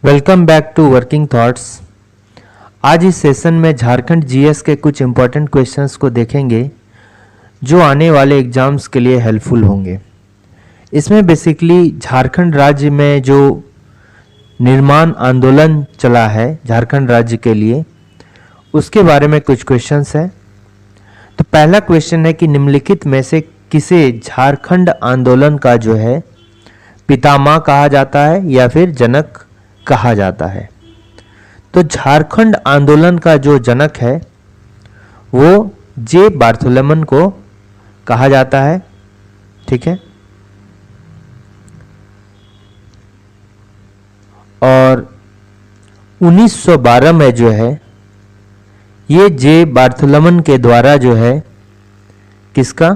Welcome back to working thoughts. आज इस session में झारखंड जीएस के कुछ इम्पोर्टेंट क्वेश्चंस को देखेंगे जो आने वाले एग्जाम्स के लिए हेल्पफुल होंगे। इसमें बेसिकली झारखंड राज्य में जो निर्माण आंदोलन चला है झारखंड राज्य के लिए, उसके बारे में कुछ क्वेश्चंस हैं। तो पहला क्वेश्चन है कि निम्नलिखित में से किसे झारखंड आंदोलन का जो है पितामह कहा जाता है या फिर जनक कहा जाता है। तो झारखंड आंदोलन का जो जनक है वो जे बार्थोलोमेव को कहा जाता है। ठीक है, और 1912 में जो है ये जे बार्थोलोमेव के द्वारा जो है किसका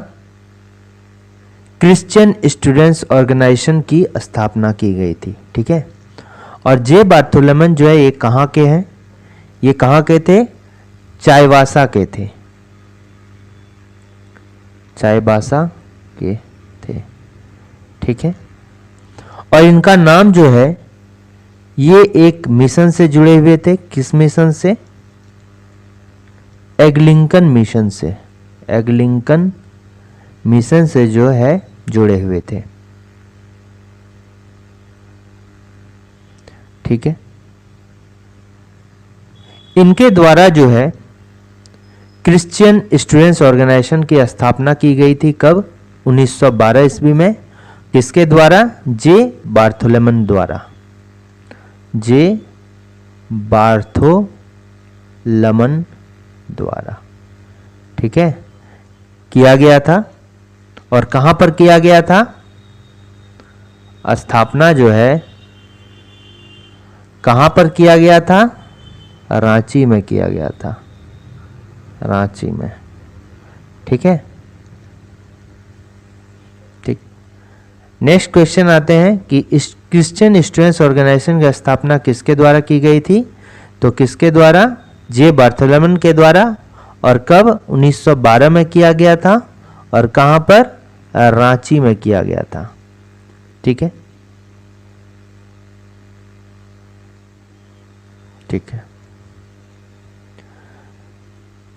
क्रिश्चियन स्टूडेंट्स ऑर्गेनाइजेशन की स्थापना की गई थी। ठीक है, और जे बार्थोलोमेव जो है ये कहाँ के हैं, ये कहाँ के थे, चाईबासा के थे, चाईबासा के थे। ठीक है, और इनका नाम जो है ये एक मिशन से जुड़े हुए थे। किस मिशन से? एंग्लिकन मिशन से, एंग्लिकन मिशन से जो है जुड़े हुए थे। ठीक है, इनके द्वारा जो है क्रिश्चियन स्टूडेंट्स ऑर्गेनाइजेशन की स्थापना की गई थी। कब? 1912 ईस्वी में। किसके द्वारा? जे बार्थोलोमेव द्वारा, जे बार्थोलोमेव द्वारा। ठीक है, किया गया था। और कहां पर किया गया था? स्थापना जो है कहां पर किया गया था? रांची में किया गया था, रांची में। ठीक है, ठीक। नेक्स्ट क्वेश्चन आते हैं कि इस क्रिश्चियन स्टूडेंट्स ऑर्गेनाइजेशन की स्थापना किसके द्वारा की गई थी? तो किसके द्वारा? जे बार्थोलोमेव के द्वारा। और कब? 1912 में किया गया था। और कहां पर? रांची में किया गया था। ठीक है, ठीक है।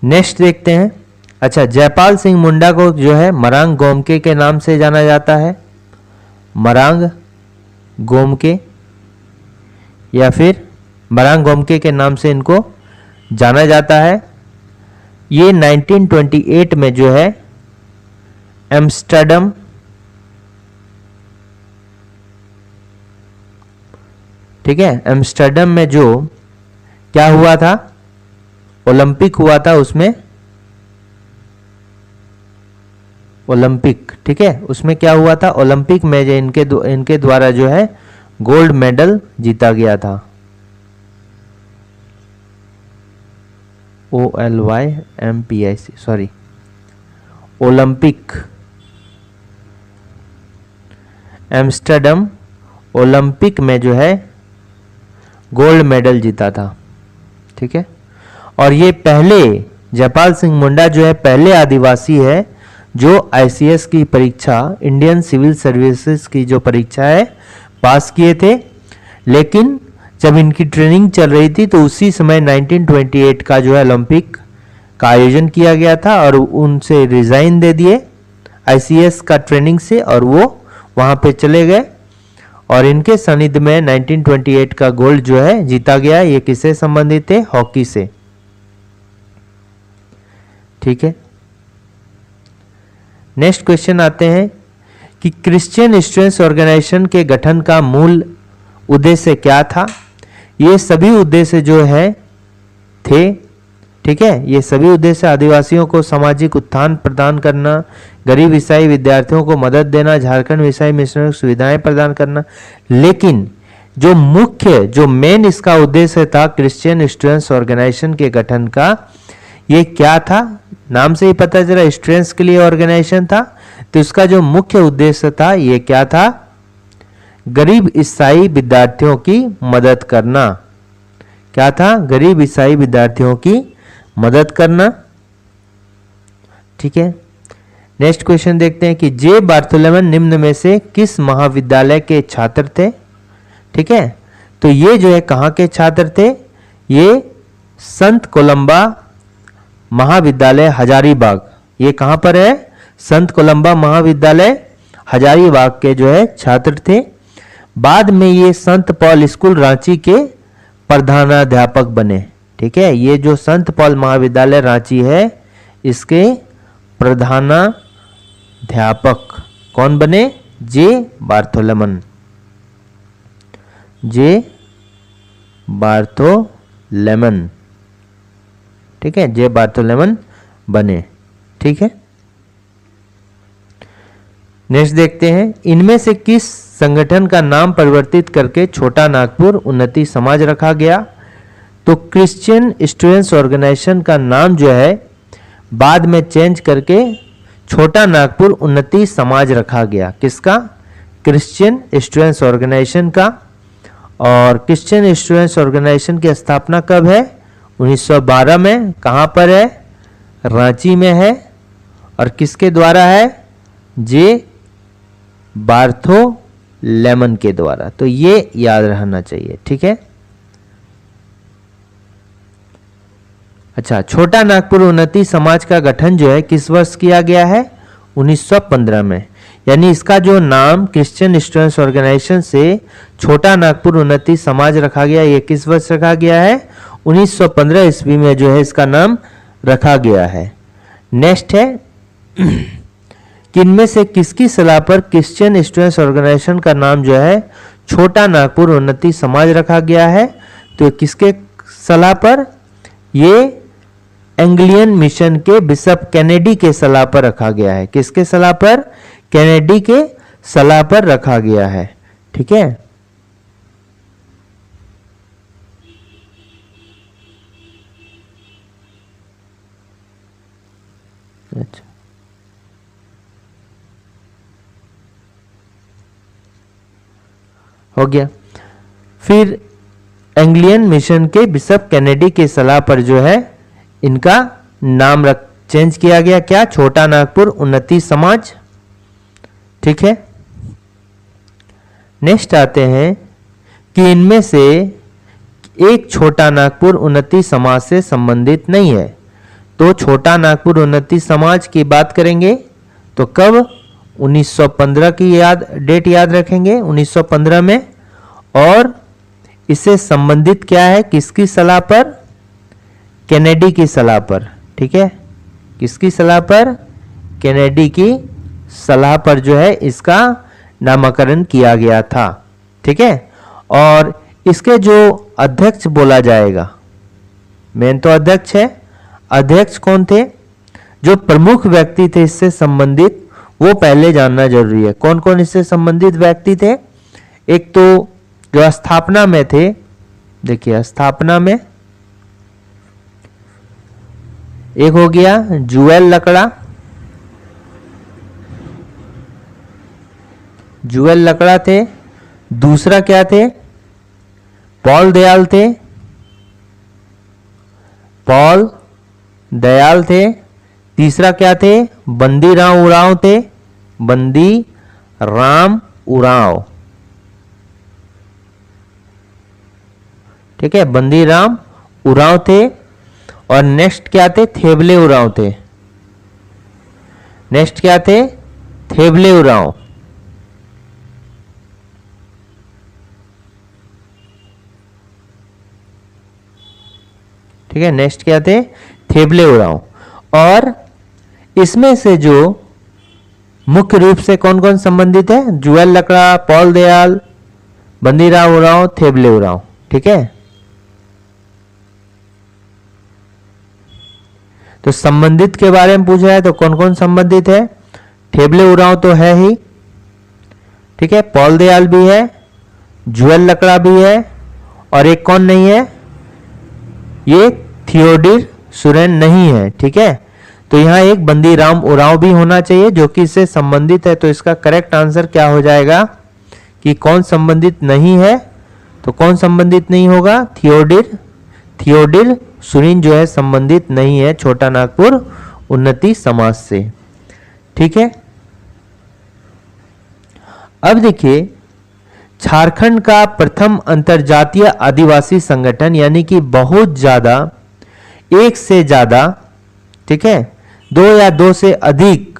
नेक्स्ट देखते हैं। अच्छा, जयपाल सिंह मुंडा को जो है मरांग गोमके के नाम से जाना जाता है, मरांग गोमके, या फिर मरांग गोमके के नाम से इनको जाना जाता है। ये 1928 में जो है एम्स्टर्डम, ठीक है, एम्स्टर्डम में जो क्या हुआ था, ओलंपिक हुआ था, उसमें ओलंपिक, ठीक है, उसमें क्या हुआ था, ओलंपिक में जो इनके द्वारा जो है गोल्ड मेडल जीता गया था। OLYMPIC, sorry, Olympic, Amsterdam Olympic में जो है गोल्ड मेडल जीता था। ठीक है, और ये पहले, जयपाल सिंह मुंडा जो है पहले आदिवासी है जो ICS की परीक्षा, इंडियन सिविल सर्विसेज की जो परीक्षा है, पास किए थे। लेकिन जब इनकी ट्रेनिंग चल रही थी तो उसी समय 1928 का जो है ओलंपिक का आयोजन किया गया था और उनसे रिजाइन दे दिए ICS का ट्रेनिंग से, और वो वहां पे चले गए। और इनके सानिध्य में 1928 का गोल्ड जो है जीता गया। ये किससे संबंधित है? हॉकी से। ठीक है, नेक्स्ट क्वेश्चन आते हैं कि क्रिश्चियन स्टूडेंट्स ऑर्गेनाइजेशन के गठन का मूल उद्देश्य क्या था? ये सभी उद्देश्य जो है थे, ठीक है, ये सभी उद्देश्य आदिवासियों को सामाजिक उत्थान प्रदान करना, गरीब ईसाई विद्यार्थियों को मदद देना, झारखंड ईसाई मिशनरी सुविधाएं प्रदान करना। लेकिन जो मुख्य, जो मेन इसका उद्देश्य था क्रिश्चियन स्टूडेंट्स ऑर्गेनाइजेशन के गठन का, ये क्या था? नाम से ही पता चला स्टूडेंट्स के लिए ऑर्गेनाइजेशन था। तो इसका जो मुख्य उद्देश्य था ये क्या था? गरीब ईसाई विद्यार्थियों की मदद करना। क्या था? गरीब ईसाई विद्यार्थियों की मदद करना। ठीक है, नेक्स्ट क्वेश्चन देखते हैं कि जे बार्थोलोमेव निम्न में से किस महाविद्यालय के छात्र थे? ठीक है, तो ये जो है कहाँ के छात्र थे? ये संत कोलंबा महाविद्यालय हजारीबाग, ये कहाँ पर है? संत कोलंबा महाविद्यालय हजारीबाग के जो है छात्र थे। बाद में ये संत पॉल स्कूल रांची के प्रधानाध्यापक बने। ठीक है, ये जो संत पॉल महाविद्यालय रांची है इसके प्रधानाध्यापक कौन बने? जे बार्थोलोमेन, जे बार्थोलोमेन। ठीक है, जे बार्थोलोमेन बने। ठीक है, नेक्स्ट देखते हैं, इनमें से किस संगठन का नाम परिवर्तित करके छोटा नागपुर उन्नति समाज रखा गया? तो क्रिश्चियन स्टूडेंट्स ऑर्गेनाइजेशन का नाम जो है बाद में चेंज करके छोटा नागपुर उन्नति समाज रखा गया। किसका? क्रिश्चियन स्टूडेंट्स ऑर्गेनाइजेशन का। और क्रिश्चियन स्टूडेंट्स ऑर्गेनाइजेशन की स्थापना कब है? 1912 में। कहाँ पर है? रांची में है। और किसके द्वारा है? जे बार्थोलोमेन के द्वारा। तो ये याद रहना चाहिए। ठीक है, अच्छा, छोटा नागपुर उन्नति समाज का गठन जो है किस वर्ष किया गया है? 1915 में। यानी इसका जो नाम क्रिश्चियन स्टूडेंट्स ऑर्गेनाइजेशन से छोटा नागपुर उन्नति समाज रखा गया, ये किस वर्ष रखा गया है? 1915 ईस्वी में जो है इसका नाम रखा गया है। नेक्स्ट है, किनमें से किसकी सलाह पर क्रिश्चियन स्टूडेंट्स ऑर्गेनाइजेशन का नाम जो है छोटा नागपुर उन्नति समाज रखा गया है? तो किसके सलाह पर? ये एंग्लियन मिशन के बिशप कैनेडी के सलाह पर रखा गया है। किसके सलाह पर? कैनेडी के सलाह पर रखा गया है। ठीक है, अच्छा, हो गया। फिर एंग्लियन मिशन के बिशप कैनेडी की सलाह पर जो है इनका नाम चेंज किया गया। क्या? छोटा नागपुर उन्नति समाज। ठीक है, नेक्स्ट आते हैं कि इनमें से एक छोटा नागपुर उन्नति समाज से संबंधित नहीं है। तो छोटा नागपुर उन्नति समाज की बात करेंगे तो कब? 1915 की डेट याद रखेंगे, 1915 में। और इससे संबंधित क्या है? किसकी सलाह पर? कैनेडी की सलाह पर। ठीक है, किसकी सलाह पर? कैनेडी की सलाह पर जो है इसका नामकरण किया गया था। ठीक है, और इसके जो अध्यक्ष बोला जाएगा, मेन तो अध्यक्ष है, अध्यक्ष कौन थे? जो प्रमुख व्यक्ति थे इससे संबंधित, वो पहले जानना जरूरी है। कौन कौन इससे संबंधित व्यक्ति थे? एक तो जो स्थापना में थे, देखिए स्थापना में एक हो गया जुएल लकड़ा, जुएल लकड़ा थे। दूसरा क्या थे? पॉल दयाल थे, पॉल दयाल थे। तीसरा क्या थे? बंदी राम उरांव थे, बंदी राम उरांव। ठीक है, बंदी राम उरांव थे। और नेक्स्ट क्या थे? थेबले उरांव थे। नेक्स्ट क्या थे? थेबले उरांव। ठीक है, नेक्स्ट क्या थे? थेबले उरांव। और इसमें से जो मुख्य रूप से कौन कौन संबंधित है? जुएल लकड़ा, पॉल दयाल, बंदीराम उरांव, थेबले उरांव। ठीक है, तो संबंधित के बारे में पूछा है तो कौन कौन संबंधित है? थेबले उरांव तो है ही, ठीक है, पॉल दयाल भी है, जुएल लकड़ा भी है, और एक कौन नहीं है? ये थियोडोर सुरेन नहीं है। ठीक है, तो यहां एक बंदीराम उरांव भी होना चाहिए जो कि इससे संबंधित है। तो इसका करेक्ट आंसर क्या हो जाएगा कि कौन संबंधित नहीं है? तो कौन संबंधित नहीं होगा? थियोडोर सुरेन जो है संबंधित नहीं है छोटा नागपुर उन्नति समाज से। ठीक है, अब देखिए झारखंड का प्रथम अंतर्जातीय आदिवासी संगठन, यानी कि बहुत ज्यादा, एक से ज्यादा, ठीक है, दो या दो से अधिक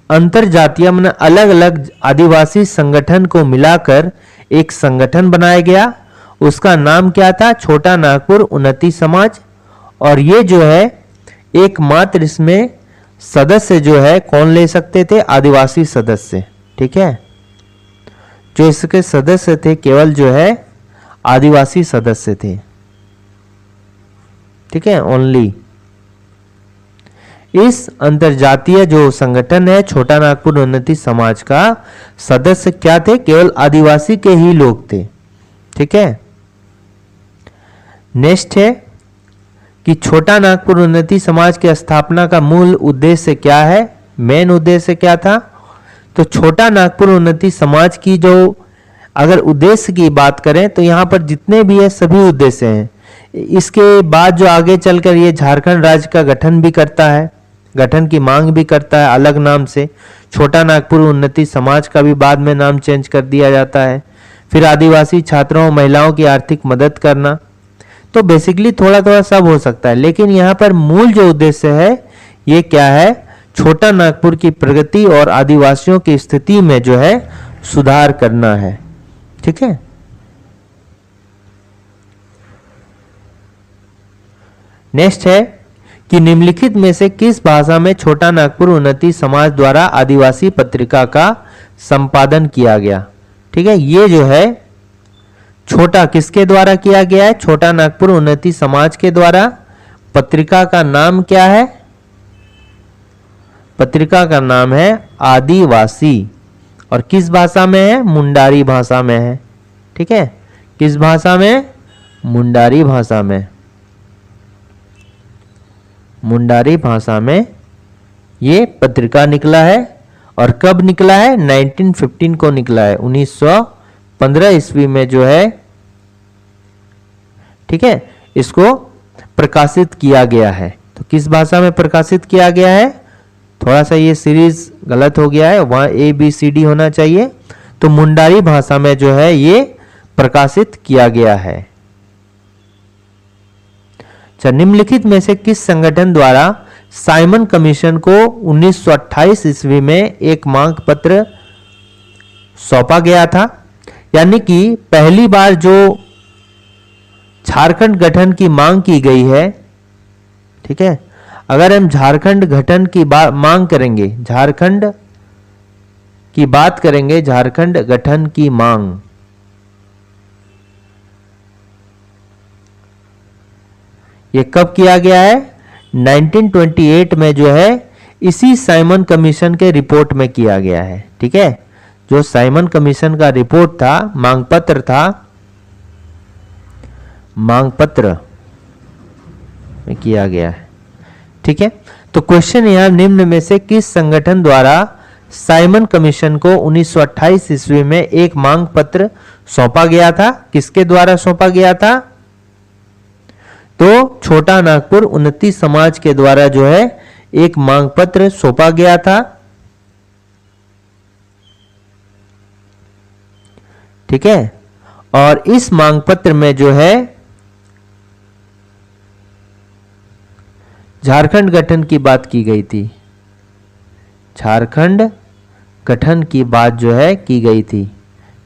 अंतर्जातीय मतलब अलग अलग आदिवासी संगठन को मिलाकर एक संगठन बनाया गया। उसका नाम क्या था? छोटा नागपुर उन्नति समाज। और ये जो है एकमात्र इसमें सदस्य जो है कौन ले सकते थे? आदिवासी सदस्य, ठीक है, जो इसके सदस्य थे केवल जो है आदिवासी सदस्य थे, ठीक है, ओनली। इस अंतरजातीय जो संगठन है छोटा नागपुर उन्नति समाज का सदस्य क्या थे? केवल आदिवासी के ही लोग थे, ठीक है। नेक्स्ट है कि छोटा नागपुर उन्नति समाज की स्थापना का मूल उद्देश्य क्या है? मेन उद्देश्य क्या था? तो छोटा नागपुर उन्नति समाज की जो अगर उद्देश्य की बात करें तो यहाँ पर जितने भी है सभी उद्देश्य हैं। इसके बाद जो आगे चलकर ये झारखंड राज्य का गठन भी करता है, गठन की मांग भी करता है अलग नाम से। छोटा नागपुर उन्नति समाज का भी बाद में नाम चेंज कर दिया जाता है। फिर आदिवासी छात्रों महिलाओं की आर्थिक मदद करना। तो बेसिकली थोड़ा थोड़ा सब हो सकता है, लेकिन यहाँ पर मूल जो उद्देश्य है ये क्या है? छोटा नागपुर की प्रगति और आदिवासियों की स्थिति में जो है सुधार करना है, ठीक है। नेक्स्ट है कि निम्नलिखित में से किस भाषा में छोटा नागपुर उन्नति समाज द्वारा आदिवासी पत्रिका का संपादन किया गया? ठीक है, ये जो है छोटा किसके द्वारा किया गया है? छोटा नागपुर उन्नति समाज के द्वारा। पत्रिका का नाम क्या है? पत्रिका का नाम है आदिवासी। और किस भाषा में है? मुंडारी भाषा में है, ठीक है। किस भाषा में? मुंडारी भाषा में। मुंडारी भाषा में ये पत्रिका निकला है। और कब निकला है? 1915 को निकला है, 1915 ईस्वी में जो है, ठीक है, इसको प्रकाशित किया गया है। तो किस भाषा में प्रकाशित किया गया है? थोड़ा सा ये सीरीज गलत हो गया है, वहां ABCD होना चाहिए। तो मुंडारी भाषा में जो है ये प्रकाशित किया गया है। निम्नलिखित में से किस संगठन द्वारा साइमन कमीशन को 1928 ईस्वी में एक मांग पत्र सौंपा गया था? यानी कि पहली बार जो झारखंड गठन की मांग की गई है, ठीक है, अगर हम झारखंड गठन की मांग करेंगे, झारखंड की बात करेंगे, झारखंड गठन की मांग, ये कब किया गया है? 1928 में जो है इसी साइमन कमीशन के रिपोर्ट में किया गया है, ठीक है। जो साइमन कमीशन का रिपोर्ट था, मांग पत्र था, मांग पत्र में किया गया है, ठीक है। तो क्वेश्चन यहां निम्न में से किस संगठन द्वारा साइमन कमीशन को 1928 ईस्वी में एक मांग पत्र सौंपा गया था? किसके द्वारा सौंपा गया था? तो छोटा नागपुर उन्नति समाज के द्वारा जो है एक मांग पत्र सौंपा गया था, ठीक है। और इस मांग पत्र में जो है झारखंड गठन की बात की गई थी। झारखंड गठन की बात जो है की गई थी।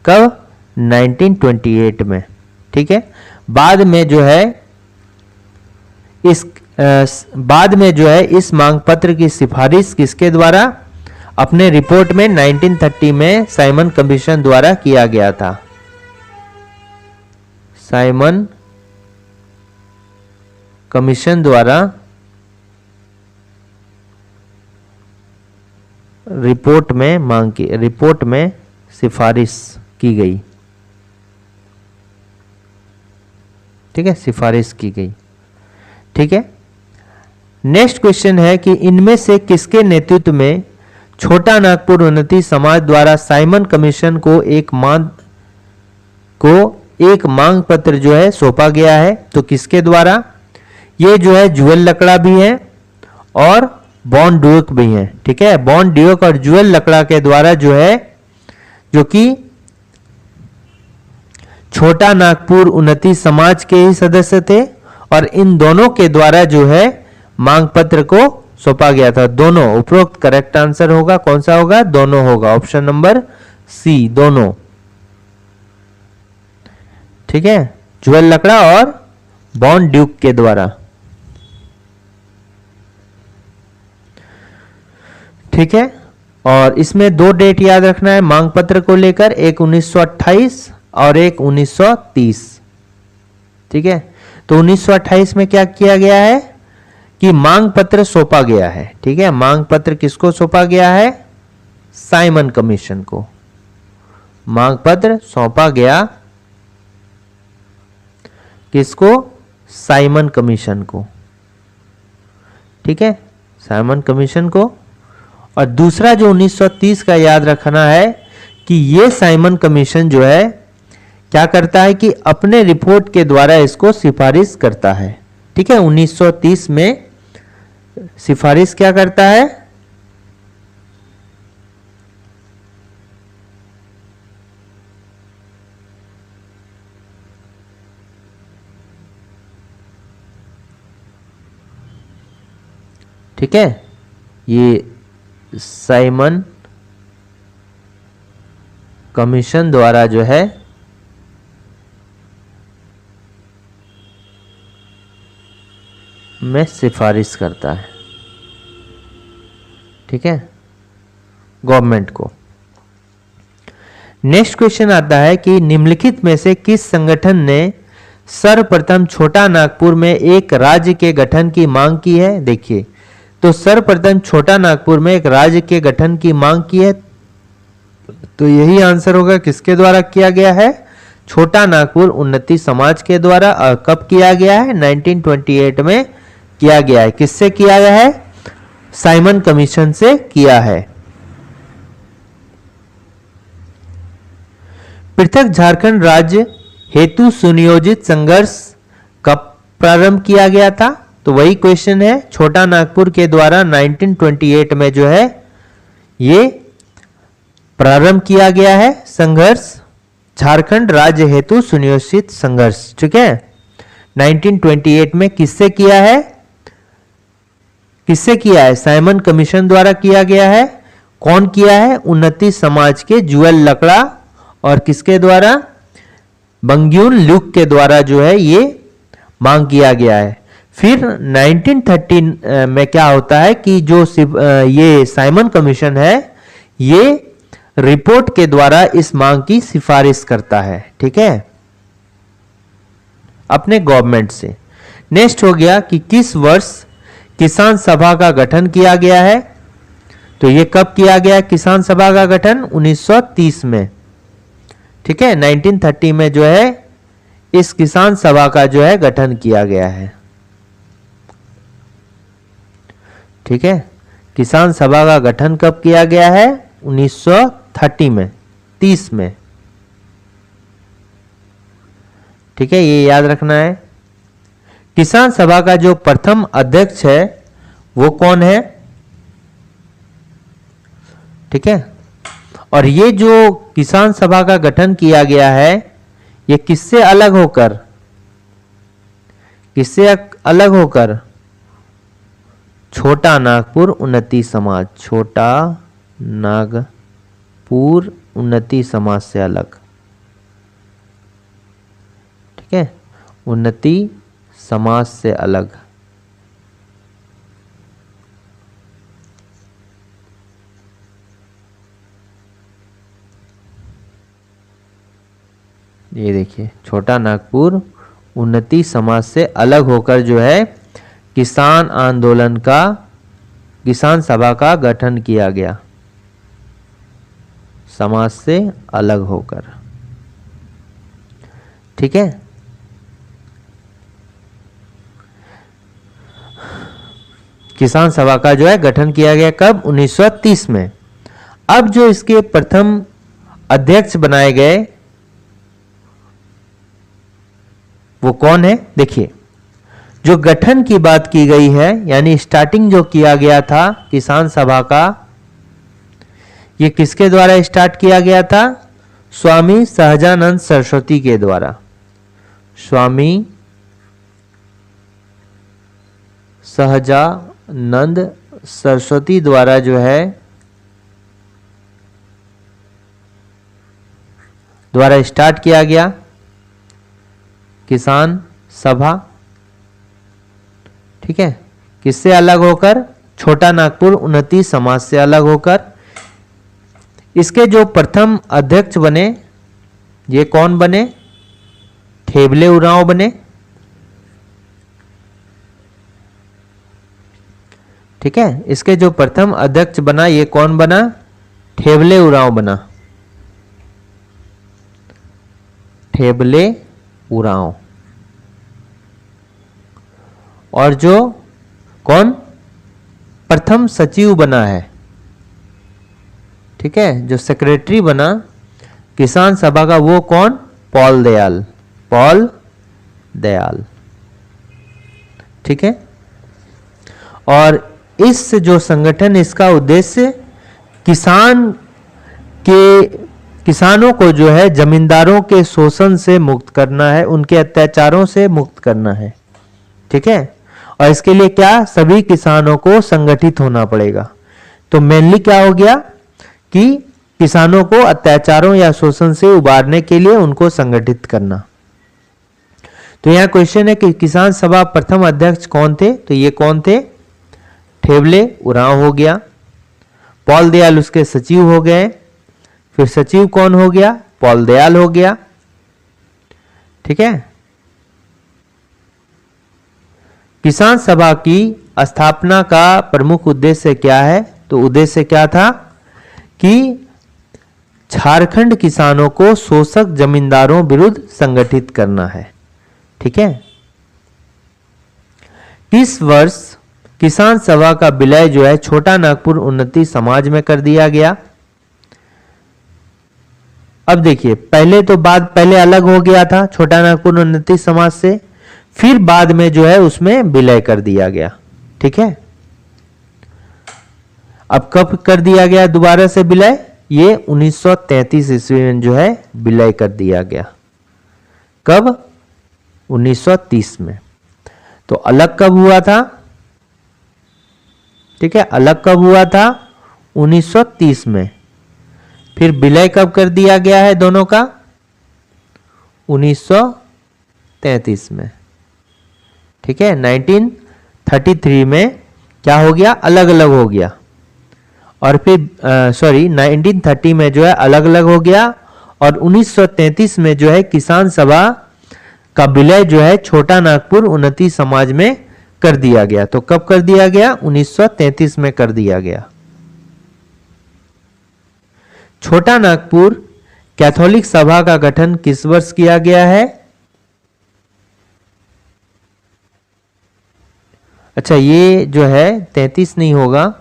कब? 1928 में, ठीक है। बाद में जो है इस मांग पत्र की सिफारिश किसके द्वारा? अपने रिपोर्ट में 1930 में साइमन कमीशन द्वारा किया गया था। साइमन कमीशन द्वारा रिपोर्ट में सिफारिश की गई, ठीक है, सिफारिश की गई, ठीक है। नेक्स्ट क्वेश्चन है कि इनमें से किसके नेतृत्व में छोटा नागपुर उन्नति समाज द्वारा साइमन कमीशन को एक मांग पत्र जो है सौंपा गया है? तो किसके द्वारा? ये जो है जुएल लकड़ा भी है और बॉन ड्यूक भी है, ठीक है। बॉन ड्यूक और जुएल लकड़ा के द्वारा जो है, जो कि छोटा नागपुर उन्नति समाज के ही सदस्य थे और इन दोनों के द्वारा जो है मांग पत्र को सौंपा गया था। दोनों, उपरोक्त करेक्ट आंसर होगा कौन सा होगा? दोनों होगा, ऑप्शन नंबर सी, दोनों। ठीक है, जुएल लकड़ा और बॉन ड्यूक के द्वारा। ठीक है, और इसमें दो डेट याद रखना है मांग पत्र को लेकर, एक 1928 और एक 1930। ठीक है, तो 1928 में क्या किया गया है कि मांग पत्र सौंपा गया है। ठीक है, मांग पत्र किसको सौंपा गया है? साइमन कमीशन को मांग पत्र सौंपा गया। किसको? साइमन कमीशन को। ठीक है, साइमन कमीशन को। और दूसरा जो 1930 का याद रखना है कि ये साइमन कमीशन जो है क्या करता है कि अपने रिपोर्ट के द्वारा इसको सिफारिश करता है। ठीक है, 1930 में सिफारिश क्या करता है? ठीक है, ये साइमन कमीशन द्वारा जो है में सिफारिश करता है। ठीक है, गवर्नमेंट को। नेक्स्ट क्वेश्चन आता है कि निम्नलिखित में से किस संगठन ने सर्वप्रथम छोटा नागपुर में एक राज्य के गठन की मांग की है? देखिए, तो सर्वप्रथम छोटा नागपुर में एक राज्य के गठन की मांग की है, तो यही आंसर होगा किसके द्वारा किया गया है? छोटा नागपुर उन्नति समाज के द्वारा। और कब किया गया है? 1928 में किया गया है। किससे किया गया है? साइमन कमीशन से किया है। पृथक झारखंड राज्य हेतु सुनियोजित संघर्ष कब प्रारंभ किया गया था? तो वही क्वेश्चन है, छोटा नागपुर के द्वारा 1928 में जो है ये प्रारंभ किया गया है संघर्ष, झारखंड राज्य हेतु सुनियोजित संघर्ष। ठीक है, 1928 में किससे किया है? किससे किया है? साइमन कमीशन द्वारा किया गया है। कौन किया है? उन्नति समाज के जुएल लकड़ा और किसके द्वारा? बंग्यून ल्यूक के द्वारा जो है ये मांग किया गया है। फिर 1930 में क्या होता है कि जो ये साइमन कमीशन है ये रिपोर्ट के द्वारा इस मांग की सिफारिश करता है। ठीक है, अपने गवर्नमेंट से। नेक्स्ट हो गया कि किस वर्ष किसान सभा का गठन किया गया है? तो ये कब किया गया किसान सभा का गठन? 1930 में। ठीक है, 1930 में जो है इस किसान सभा का जो है गठन किया गया है। ठीक है, किसान सभा का गठन कब किया गया है? 1930 में, 30 में। ठीक है, ये याद रखना है। किसान सभा का जो प्रथम अध्यक्ष है वो कौन है? ठीक है, और ये जो किसान सभा का गठन किया गया है ये किससे अलग होकर? किससे अलग होकर? छोटा नागपुर उन्नति समाज, छोटा नागपुर उन्नति समाज से अलग। ठीक है, उन्नति समाज से अलग। ये देखिए, छोटा नागपुर उन्नति समाज से अलग होकर जो है किसान आंदोलन का, किसान सभा का गठन किया गया, समाज से अलग होकर। ठीक है, किसान सभा का जो है गठन किया गया कब? 1930 में। अब जो इसके प्रथम अध्यक्ष बनाए गए वो कौन है? देखिए, जो गठन की बात की गई है यानी स्टार्टिंग जो किया गया था किसान सभा का, ये किसके द्वारा स्टार्ट किया गया था? स्वामी सहजानंद सरस्वती के द्वारा। स्वामी सहजानंद सरस्वती द्वारा जो है द्वारा स्टार्ट किया गया किसान सभा। ठीक है, किससे अलग होकर? छोटा नागपुर उन्नति समाज से अलग होकर। इसके जो प्रथम अध्यक्ष बने, ये कौन बने? ठेबले उरांव बने। ठीक है, इसके जो प्रथम अध्यक्ष बना, ये कौन बना? ठेबले उरांव बना। ठेबले उरांव। और जो कौन प्रथम सचिव बना है, ठीक है, जो सेक्रेटरी बना किसान सभा का, वो कौन? पॉल दयाल। पॉल दयाल। ठीक है, और इस जो संगठन, इसका उद्देश्य किसानों को जो है जमींदारों के शोषण से मुक्त करना है, उनके अत्याचारों से मुक्त करना है। ठीक है, और इसके लिए क्या? सभी किसानों को संगठित होना पड़ेगा। तो मेनली क्या हो गया कि किसानों को अत्याचारों या शोषण से उबारने के लिए उनको संगठित करना। तो यहां क्वेश्चन है कि किसान सभा प्रथम अध्यक्ष कौन थे? तो ये कौन थे? ठेबले उरांव हो गया। पॉल दयाल उसके सचिव हो गए। फिर सचिव कौन हो गया? पॉल दयाल हो गया। ठीक है, किसान सभा की स्थापना का प्रमुख उद्देश्य क्या है? तो उद्देश्य क्या था कि झारखंड किसानों को शोषक जमींदारों विरुद्ध संगठित करना है। ठीक है, इस वर्ष किसान सभा का विलय जो है छोटा नागपुर उन्नति समाज में कर दिया गया। अब देखिए, पहले अलग हो गया था छोटा नागपुर उन्नति समाज से, फिर बाद में जो है उसमें विलय कर दिया गया। ठीक है, अब कब कर दिया गया दोबारा से विलय? ये 1933 ईस्वी में जो है विलय कर दिया गया। कब? 1930 में। तो अलग कब हुआ था? ठीक है, अलग कब हुआ था? 1930 में। फिर विलय कब कर दिया गया है दोनों का? 1933 में। ठीक है, 1933 में क्या हो गया? अलग अलग हो गया। और फिर 1930 में जो है अलग अलग हो गया, और 1933 में जो है किसान सभा का विलय जो है छोटा नागपुर उन्नति समाज में कर दिया गया। तो कब कर दिया गया? 1933 में कर दिया गया। छोटा नागपुर कैथोलिक सभा का गठन किस वर्ष किया गया है? अच्छा, ये जो है 33 नहीं होगा,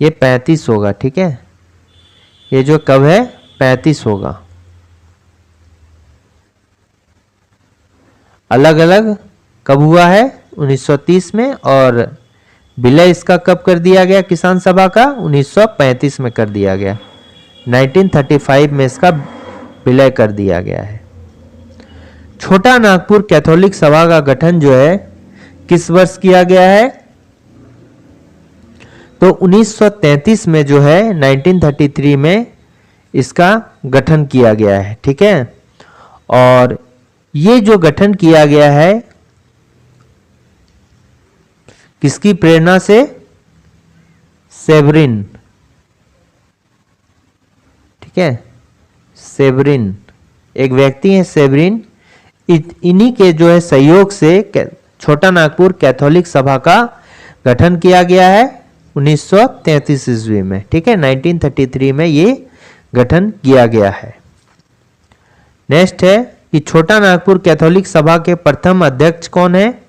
ये 35 होगा। ठीक है, ये जो कब है 35 होगा। अलग अलग कब हुआ है? 1930 में, और विलय इसका कब कर दिया गया किसान सभा का? 1935 में कर दिया गया। 1935 में इसका विलय कर दिया गया है। छोटा नागपुर कैथोलिक सभा का गठन जो है किस वर्ष किया गया है? तो 1933 में जो है 1933 में इसका गठन किया गया है। ठीक है, और ये जो गठन किया गया है किसकी प्रेरणा से? सेवरिन। ठीक है, सेवरिन एक व्यक्ति है, सेवरिन। इन्हीं के जो है सहयोग से छोटा नागपुर कैथोलिक सभा का गठन किया गया है 1933 ईस्वी में। ठीक है, 1933 में ये गठन किया गया है। नेक्स्ट है कि छोटा नागपुर कैथोलिक सभा के प्रथम अध्यक्ष कौन है?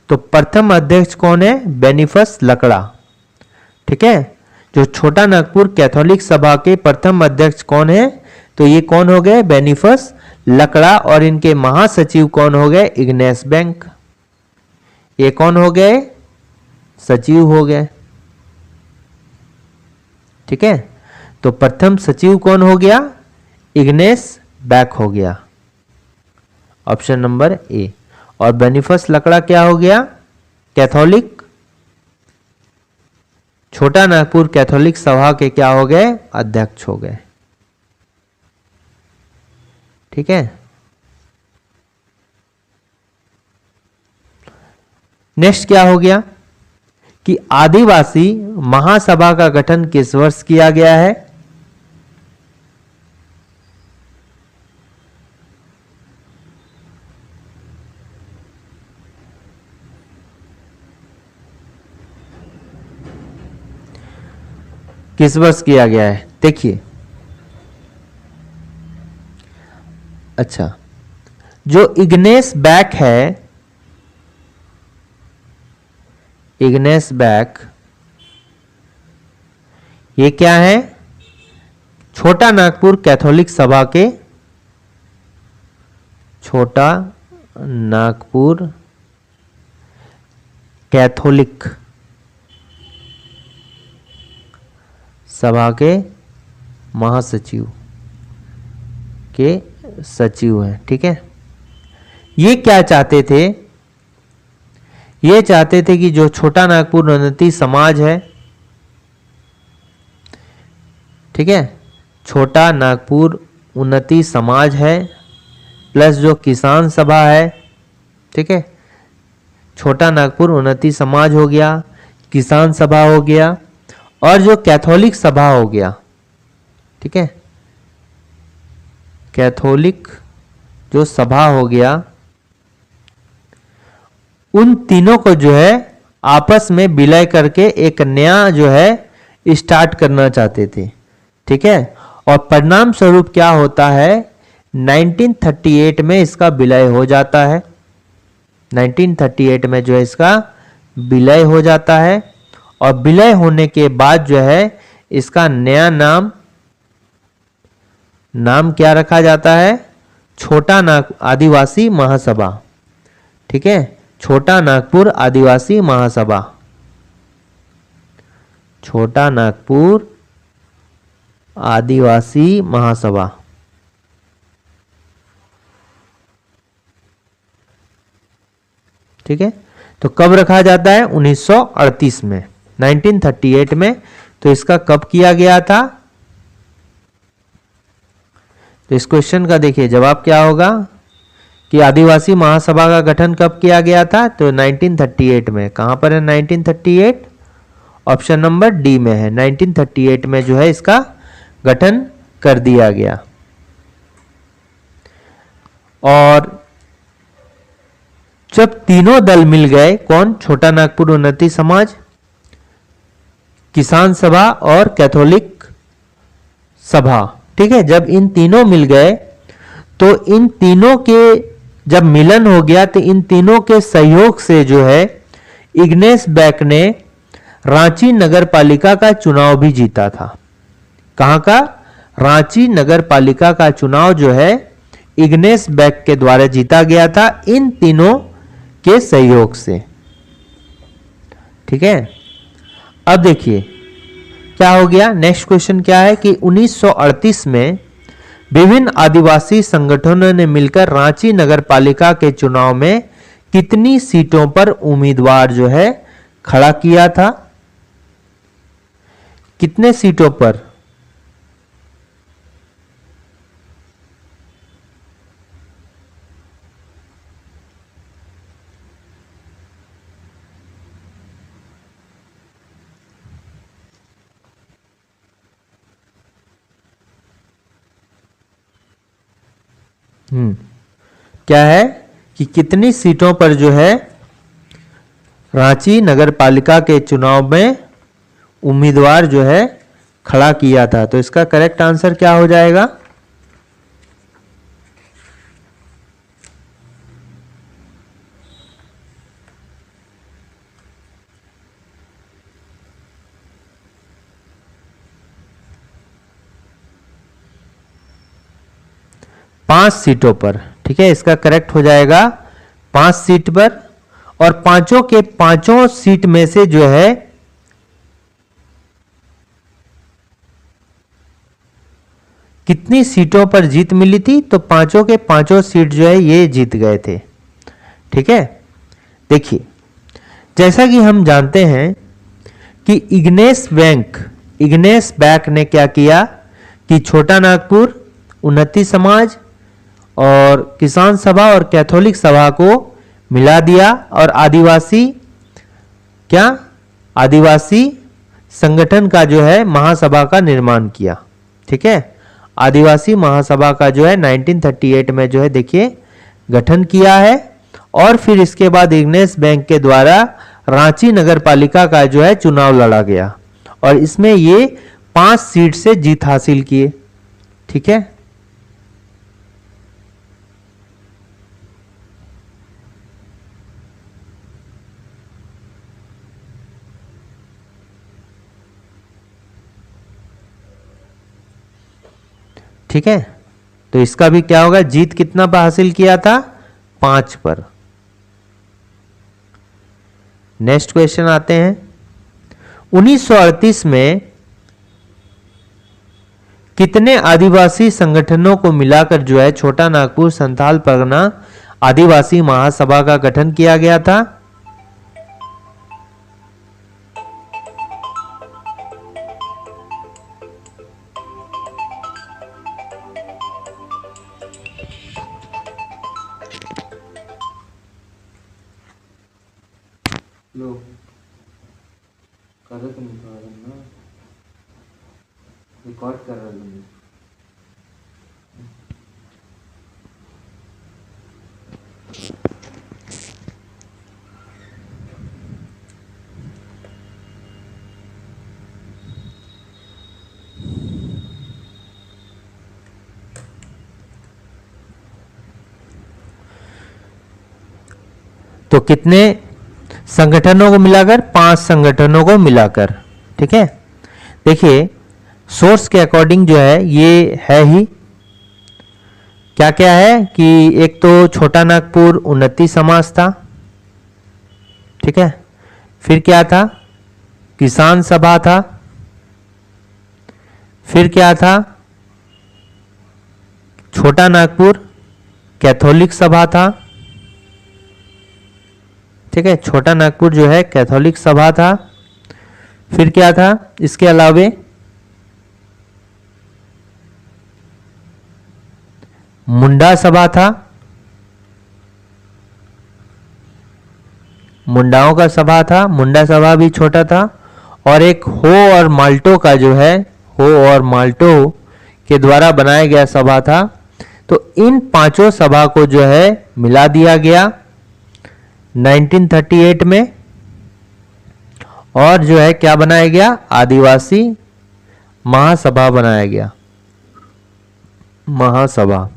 तो प्रथम अध्यक्ष कौन है? बेनिफस लकड़ा। ठीक है, जो छोटा नागपुर कैथोलिक सभा के प्रथम अध्यक्ष कौन है? तो ये कौन हो गए? बेनिफस लकड़ा। और इनके महासचिव कौन हो गए? Igneous bank. ये कौन हो गए? सचिव हो गए। ठीक है, तो प्रथम सचिव कौन हो गया? इग्नेस बैक हो गया, ऑप्शन नंबर ए। और बेनिफस लकड़ा क्या हो गया? कैथोलिक, छोटा नागपुर कैथोलिक सभा के क्या हो गए? अध्यक्ष हो गए। ठीक है, नेक्स्ट क्या हो गया कि आदिवासी महासभा का गठन किस वर्ष किया गया है? किस वर्ष किया गया है? देखिए, अच्छा, जो इग्नेस बैक है, इग्नेस बैक, ये क्या है? छोटा नागपुर कैथोलिक सभा के, छोटा नागपुर कैथोलिक सभा के महासचिव के सचिव हैं। ठीक है, ये क्या चाहते थे? ये चाहते थे कि जो छोटा नागपुर उन्नति समाज है, ठीक है, छोटा नागपुर उन्नति समाज है प्लस जो किसान सभा है, ठीक है, छोटा नागपुर उन्नति समाज हो गया, किसान सभा हो गया और जो कैथोलिक सभा हो गया, ठीक है, कैथोलिक जो सभा हो गया, उन तीनों को जो है आपस में विलय करके एक नया जो है स्टार्ट करना चाहते थे। ठीक है, और परिणाम स्वरूप क्या होता है? 1938 में इसका विलय हो जाता है। 1938 में जो है इसका विलय हो जाता है और विलय होने के बाद जो है इसका नया नाम क्या रखा जाता है? छोटा आदिवासी महासभा। ठीक है, छोटा नागपुर आदिवासी महासभा, छोटा नागपुर आदिवासी महासभा। ठीक है, तो कब रखा जाता है? 1938 में, 1938 में। तो इसका कब किया गया था? तो इस क्वेश्चन का देखिए जवाब क्या होगा कि आदिवासी महासभा का गठन कब किया गया था? तो 1938 में। कहां पर है 1938? ऑप्शन नंबर डी में है। 1938 में जो है इसका गठन कर दिया गया। और जब तीनों दल मिल गए, कौन? छोटा नागपुर उन्नति समाज, किसान सभा और कैथोलिक सभा। ठीक है, जब इन तीनों मिल गए तो इन तीनों के जब मिलन हो गया तो इन तीनों के सहयोग से जो है इग्नेस बैक ने रांची नगर पालिका का चुनाव भी जीता था। कहां का? रांची नगर पालिका का चुनाव जो है इग्नेस बैक के द्वारा जीता गया था, इन तीनों के सहयोग से। ठीक है, अब देखिए क्या हो गया। नेक्स्ट क्वेश्चन क्या है कि 1938 में विभिन्न आदिवासी संगठनों ने मिलकर रांची नगर पालिका के चुनाव में कितनी सीटों पर उम्मीदवार जो है खड़ा किया था? कितने सीटों पर? क्या है कि कितनी सीटों पर जो है रांची नगर पालिका के चुनाव में उम्मीदवार जो है खड़ा किया था? तो इसका करेक्ट आंसर क्या हो जाएगा? पांच सीटों पर। ठीक है, इसका करेक्ट हो जाएगा 5 सीट पर। और पांचों के पांचों सीट में से जो है कितनी सीटों पर जीत मिली थी? तो पांचों के पांचों सीट जो है ये जीत गए थे। ठीक है, देखिए जैसा कि हम जानते हैं कि इग्नेस बैंक ने क्या किया कि छोटा नागपुर, उन्नति समाज और किसान सभा और कैथोलिक सभा को मिला दिया और आदिवासी संगठन का जो है महासभा का निर्माण किया। ठीक है, आदिवासी महासभा का जो है 1938 में जो है देखिए गठन किया है। और फिर इसके बाद इग्नेस बैंक के द्वारा रांची नगर पालिका का जो है चुनाव लड़ा गया और इसमें ये 5 सीट से जीत हासिल किए। ठीक है, ठीक है, तो इसका भी क्या होगा, जीत कितना पर हासिल किया था? 5 पर। नेक्स्ट क्वेश्चन आते हैं। 1938 में कितने आदिवासी संगठनों को मिलाकर जो है छोटा नागपुर संथाल परगना आदिवासी महासभा का गठन किया गया था? लो करो तुम ना, रिकॉर्ड कर रहा हूँ। तो कितने संगठनों को मिलाकर? 5 संगठनों को मिलाकर। ठीक है, देखिए सोर्स के अकॉर्डिंग जो है ये है ही क्या क्या है कि एक तो छोटा नागपुर उन्नति समाज था। ठीक है, फिर क्या था? किसान सभा था। फिर क्या था? छोटा नागपुर कैथोलिक सभा था। ठीक है, छोटा नागपुर जो है कैथोलिक सभा था। फिर क्या था इसके अलावे? मुंडा सभा था, मुंडाओं का सभा था, मुंडा सभा भी छोटा था। और एक हो और माल्टो का जो है, हो और माल्टो के द्वारा बनाया गया सभा था। तो इन पांचों सभा को जो है मिला दिया गया 1938 में और जो है क्या बनाया गया? आदिवासी महासभा बनाया गया, महासभा।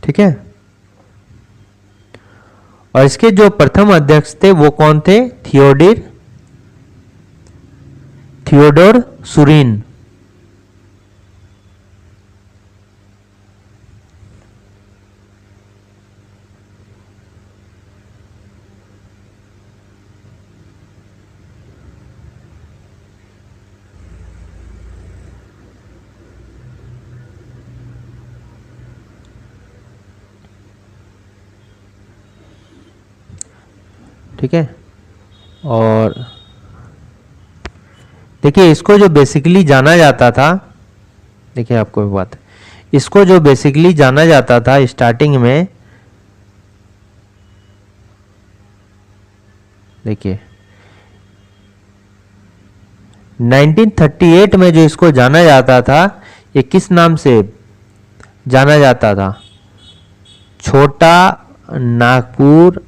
ठीक है, और इसके जो प्रथम अध्यक्ष थे वो कौन थे? थियोडोर सुरीन। ठीक है, और देखिए इसको जो बेसिकली जाना जाता था, देखिए आपको एक बात, इसको जो बेसिकली जाना जाता था स्टार्टिंग में, देखिए 1938 में जो इसको जाना जाता था ये किस नाम से जाना जाता था? छोटा नागपुर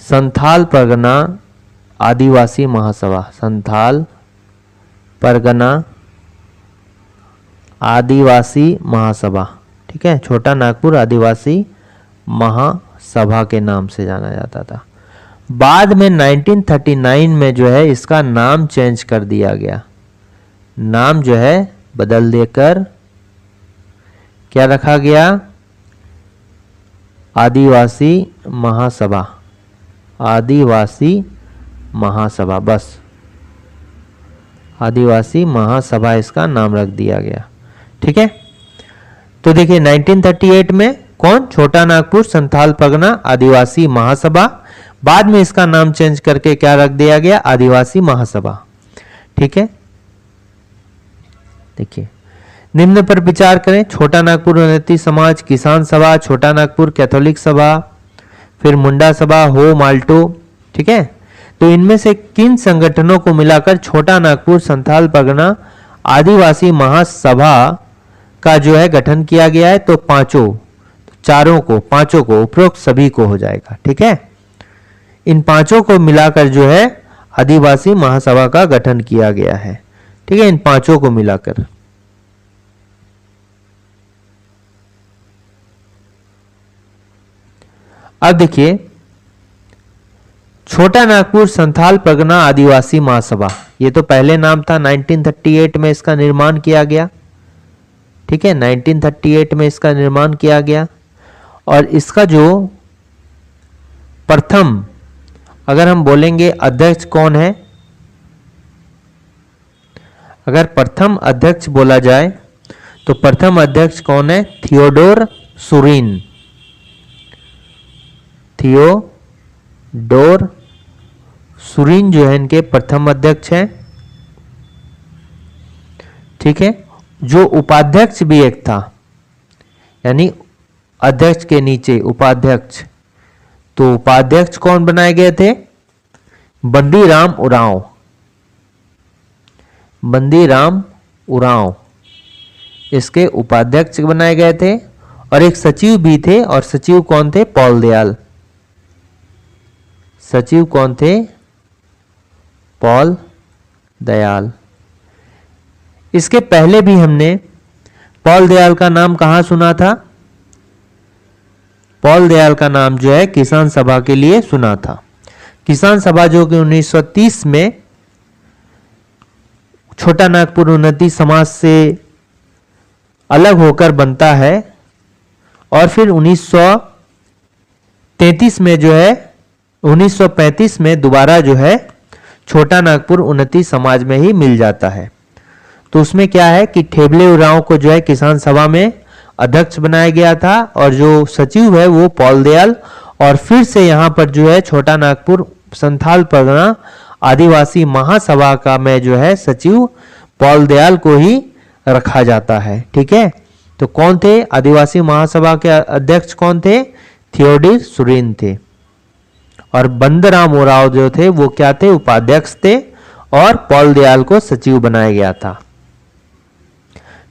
संथाल परगना आदिवासी महासभा। संथाल परगना आदिवासी महासभा। ठीक है, छोटा नागपुर आदिवासी महासभा के नाम से जाना जाता था। बाद में 1939 में जो है इसका नाम चेंज कर दिया गया, नाम जो है बदल देकर क्या रखा गया? आदिवासी महासभा। आदिवासी महासभा, बस आदिवासी महासभा इसका नाम रख दिया गया। ठीक है, तो देखिए 1938 में कौन, छोटा नागपुर संथाल परगना आदिवासी महासभा, बाद में इसका नाम चेंज करके क्या रख दिया गया, आदिवासी महासभा। ठीक है, देखिए निम्न पर विचार करें, छोटा नागपुर उन्नति समाज, किसान सभा, छोटा नागपुर कैथोलिक सभा, फिर मुंडा सभा, हो माल्टो। ठीक है, तो इनमें से किन संगठनों को मिलाकर छोटा नागपुर संथाल परगना आदिवासी महासभा का जो है गठन किया गया है, तो पांचों को उपरोक्त सभी को हो जाएगा। ठीक है, इन पांचों को मिलाकर जो है आदिवासी महासभा का गठन किया गया है। ठीक है, इन पांचों को मिलाकर। अब देखिए छोटा नागपुर संथाल परगना आदिवासी महासभा, ये तो पहले नाम था, 1938 में इसका निर्माण किया गया। ठीक है, 1938 में इसका निर्माण किया गया, और इसका जो प्रथम, अगर हम बोलेंगे अध्यक्ष कौन है, अगर प्रथम अध्यक्ष बोला जाए तो प्रथम अध्यक्ष कौन है, थियोडोर सुरीन। थियोडोर सुरीन जो है इनके प्रथम अध्यक्ष हैं। ठीक है, जो उपाध्यक्ष भी एक था, यानी अध्यक्ष के नीचे उपाध्यक्ष, तो उपाध्यक्ष कौन बनाए गए थे, बंदीराम उरांव। बंदीराम उरांव इसके उपाध्यक्ष बनाए गए थे, और एक सचिव भी थे, और सचिव कौन थे, पॉल दयाल। सचिव कौन थे, पॉल दयाल। इसके पहले भी हमने पॉल दयाल का नाम कहां सुना था, पॉल दयाल का नाम जो है किसान सभा के लिए सुना था। किसान सभा जो कि 1930 में छोटा नागपुर उन्नति समाज से अलग होकर बनता है, और फिर 1933 में जो है 1935 में दोबारा जो है छोटा नागपुर उन्नति समाज में ही मिल जाता है। तो उसमें क्या है कि ठेबले उरांव को जो है किसान सभा में अध्यक्ष बनाया गया था, और जो सचिव है वो पॉल दयाल, और फिर से यहाँ पर जो है छोटा नागपुर संथाल परगना आदिवासी महासभा का में जो है सचिव पॉल दयाल को ही रखा जाता है। ठीक है, तो कौन थे आदिवासी महासभा के अध्यक्ष, कौन थे, थियोडोर सुरीन थे, और बंदराम उरांव जो थे वो क्या थे, उपाध्यक्ष थे, और पॉल दयाल को सचिव बनाया गया था।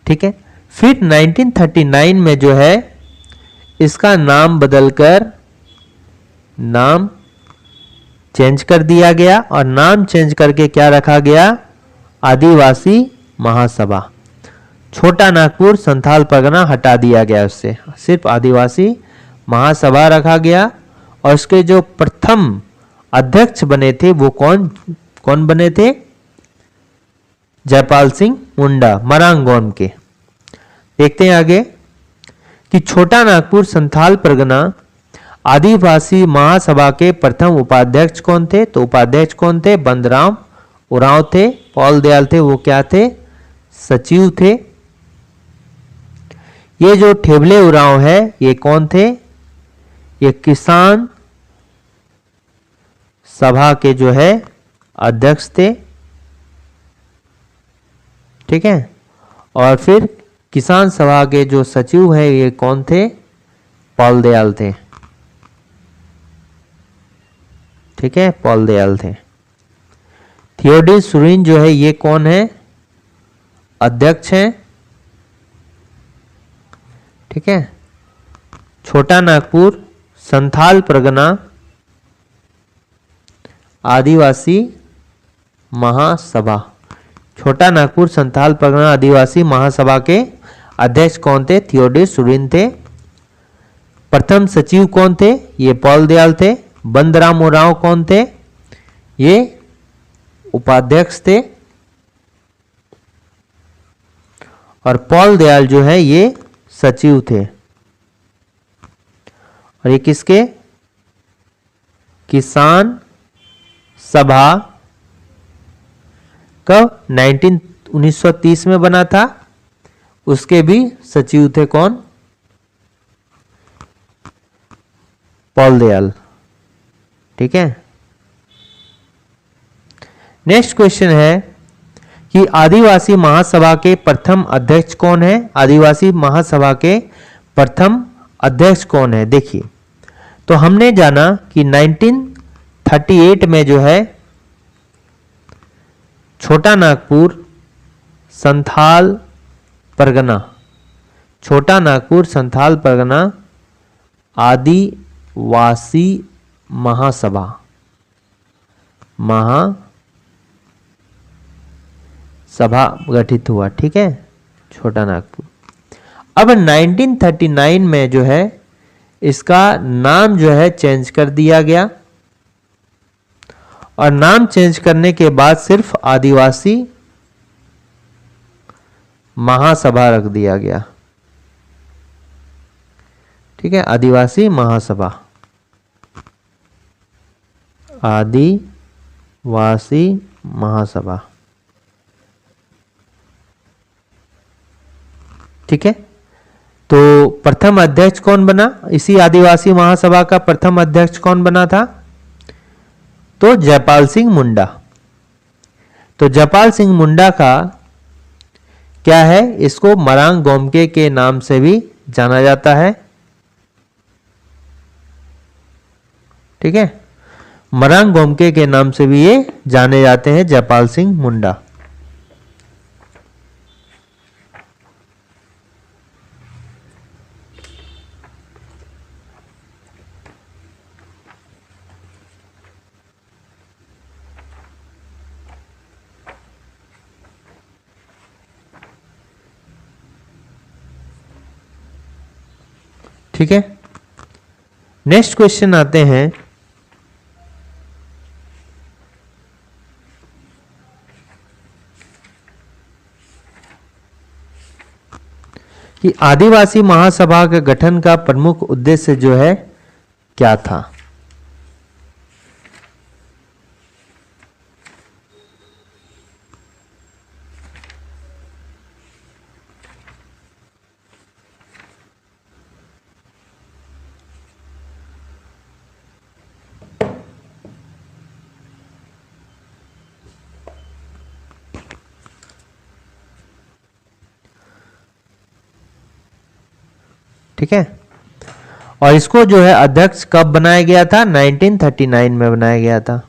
ठीक है, फिर 1939 में जो है इसका नाम बदलकर नाम चेंज कर दिया गया, और नाम चेंज करके क्या रखा गया, आदिवासी महासभा। छोटा नागपुर संथाल परगना हटा दिया गया, उससे सिर्फ आदिवासी महासभा रखा गया, और उसके जो प्रथम अध्यक्ष बने थे वो कौन बने थे, जयपाल सिंह मुंडा, मरांगोन के। देखते हैं आगे कि छोटा नागपुर संथाल परगना आदिवासी महासभा के प्रथम उपाध्यक्ष कौन थे, तो उपाध्यक्ष कौन थे, बंदराम उरांव थे, पॉल दयाल थे वो क्या थे, सचिव थे। ये जो ठेबले उरांव है ये कौन थे, ये किसान सभा के जो है अध्यक्ष थे। ठीक है, और फिर किसान सभा के जो सचिव है ये कौन थे, पॉल दयाल थे। ठीक है, पॉल दयाल थे। थियोडोर सुरीन जो है ये कौन है, अध्यक्ष हैं। ठीक है, छोटा नागपुर संथाल परगना आदिवासी महासभा, छोटा नागपुर संथाल परगना आदिवासी महासभा के अध्यक्ष कौन थे, थियोडोर सुरीन थे। प्रथम सचिव कौन थे, ये पॉल दयाल थे। बंदराम उरांव कौन थे, ये उपाध्यक्ष थे, और पॉल दयाल जो है ये सचिव थे। और ये किसके, किसान सभा कब? 1930 में बना था। उसके भी सचिव थे कौन? पॉल दयाल। ठीक है। नेक्स्ट क्वेश्चन है कि आदिवासी महासभा के प्रथम अध्यक्ष कौन है? आदिवासी महासभा के प्रथम अध्यक्ष कौन है? देखिए, तो हमने जाना कि 1938 में जो है छोटा नागपुर संथाल परगना, छोटा नागपुर संथाल परगना आदिवासी महासभा गठित हुआ। ठीक है, छोटा नागपुर। अब 1939 में जो है इसका नाम जो है चेंज कर दिया गया, और नाम चेंज करने के बाद सिर्फ आदिवासी महासभा रख दिया गया। ठीक है, आदिवासी महासभा, आदिवासी महासभा। ठीक है, तो प्रथम अध्यक्ष कौन बना? इसी आदिवासी महासभा का प्रथम अध्यक्ष कौन बना था? तो जयपाल सिंह मुंडा। तो जयपाल सिंह मुंडा का क्या है? इसको मरांग गोमके के नाम से भी जाना जाता है। ठीक है, मरांग गोमके के नाम से भी ये जाने जाते हैं, जयपाल सिंह मुंडा। ठीक है, नेक्स्ट क्वेश्चन आते हैं कि आदिवासी महासभा के गठन का प्रमुख उद्देश्य जो है क्या था? ठीक है, और इसको जो है अध्यक्ष कब बनाया गया था? 1939 में बनाया गया था।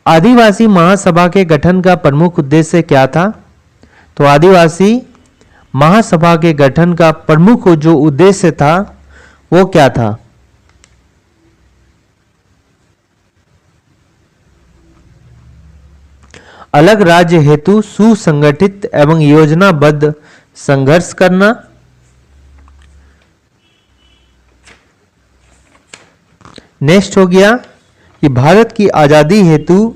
आदिवासी महासभा के गठन का प्रमुख उद्देश्य क्या था? तो आदिवासी महासभा के गठन का प्रमुख जो उद्देश्य था वो क्या था? अलग राज्य हेतु सुसंगठित एवं योजनाबद्ध संघर्ष करना, नेक्स्ट हो गया कि भारत की आजादी हेतु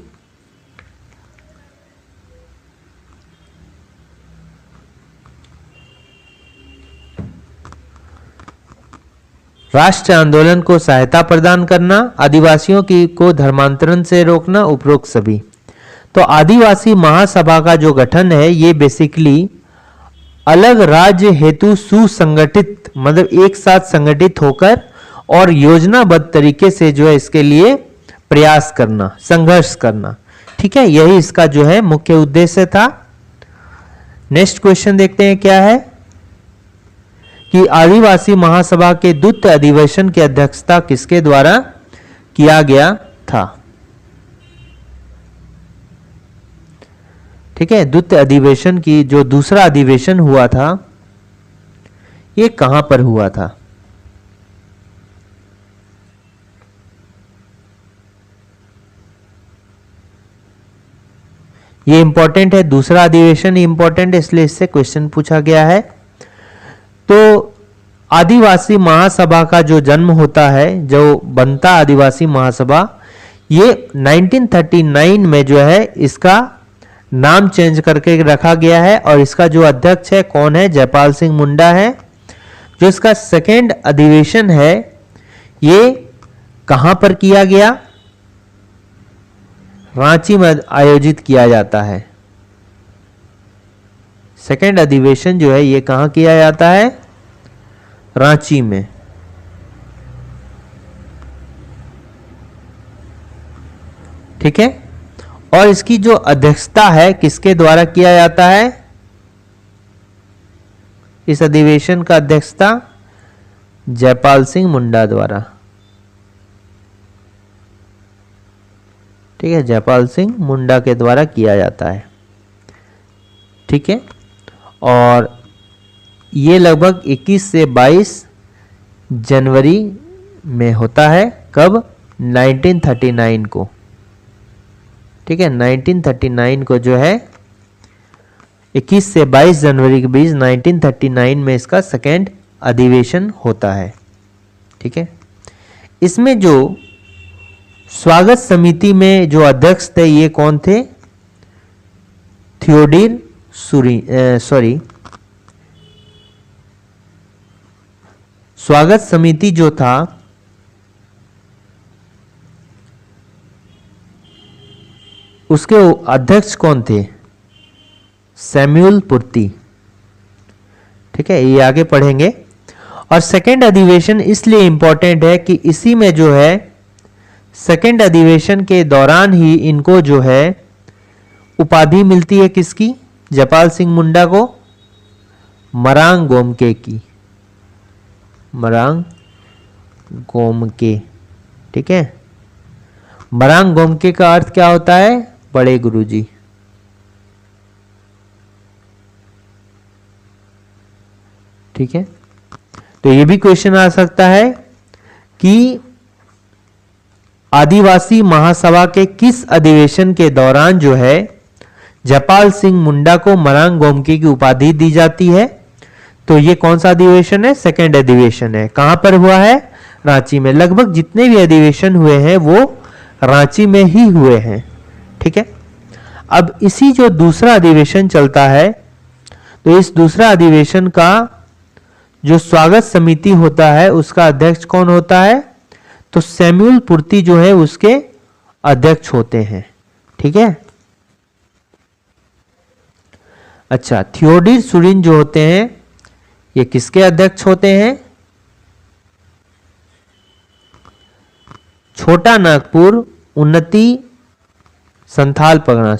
राष्ट्रीय आंदोलन को सहायता प्रदान करना, आदिवासियों की को धर्मांतरण से रोकना, उपरोक्त सभी। तो आदिवासी महासभा का जो गठन है ये बेसिकली अलग राज्य हेतु सुसंगठित, मतलब एक साथ संगठित होकर और योजनाबद्ध तरीके से जो है इसके लिए प्रयास करना, संघर्ष करना। ठीक है, यही इसका जो है मुख्य उद्देश्य था। नेक्स्ट क्वेश्चन देखते हैं क्या है कि आदिवासी महासभा के द्वितीय अधिवेशन की अध्यक्षता किसके द्वारा किया गया था? ठीक है, द्वितीय अधिवेशन की जो दूसरा अधिवेशन हुआ था ये कहां पर हुआ था? ये इंपॉर्टेंट है, दूसरा अधिवेशन इंपॉर्टेंट है, इसलिए इससे क्वेश्चन पूछा गया है। तो आदिवासी महासभा का जो जन्म होता है, जो बनता आदिवासी महासभा, ये 1939 में जो है इसका नाम चेंज करके रखा गया है, और इसका जो अध्यक्ष है कौन है? जयपाल सिंह मुंडा है। जो इसका सेकेंड अधिवेशन है ये कहां पर किया गया? रांची में आयोजित किया जाता है। सेकेंड अधिवेशन जो है ये कहां किया जाता है? रांची में। ठीक है, और इसकी जो अध्यक्षता है किसके द्वारा किया जाता है? इस अधिवेशन का अध्यक्षता जयपाल सिंह मुंडा द्वारा। ठीक है, जयपाल सिंह मुंडा के द्वारा किया जाता है। ठीक है, और ये लगभग 21 से 22 जनवरी में होता है। कब? 1939 को। ठीक है, 1939 को जो है 21 से 22 जनवरी के बीच 1939 में इसका सेकेंड अधिवेशन होता है। ठीक है, इसमें जो स्वागत समिति में जो अध्यक्ष थे ये कौन थे? थियोडोर स्वागत समिति जो था उसके अध्यक्ष कौन थे? सैमुअल पुर्ती। ठीक है, ये आगे पढ़ेंगे। और सेकेंड अधिवेशन इसलिए इंपॉर्टेंट है कि इसी में जो है सेकेंड अधिवेशन के दौरान ही इनको जो है उपाधि मिलती है। किसकी? जयपाल सिंह मुंडा को मरांग गोमके की। मरांग गोमके। ठीक है, मरांग गोमके का अर्थ क्या होता है? बड़े गुरुजी। ठीक है, तो ये भी क्वेश्चन आ सकता है कि आदिवासी महासभा के किस अधिवेशन के दौरान जो है जयपाल सिंह मुंडा को मरांग गोमके की उपाधि दी जाती है? तो ये कौन सा अधिवेशन है? सेकेंड अधिवेशन है। कहां पर हुआ है? रांची में। लगभग जितने भी अधिवेशन हुए हैं वो रांची में ही हुए हैं। ठीक है, अब इसी जो दूसरा अधिवेशन चलता है तो इस दूसरा अधिवेशन का जो स्वागत समिति होता है उसका अध्यक्ष कौन होता है? तो सैमुअल पुर्ती जो है उसके अध्यक्ष होते हैं। ठीक है, अच्छा, थियोडोर सुरीन जो होते हैं ये किसके अध्यक्ष होते हैं? छोटा नागपुर उन्नति संथाल परगना,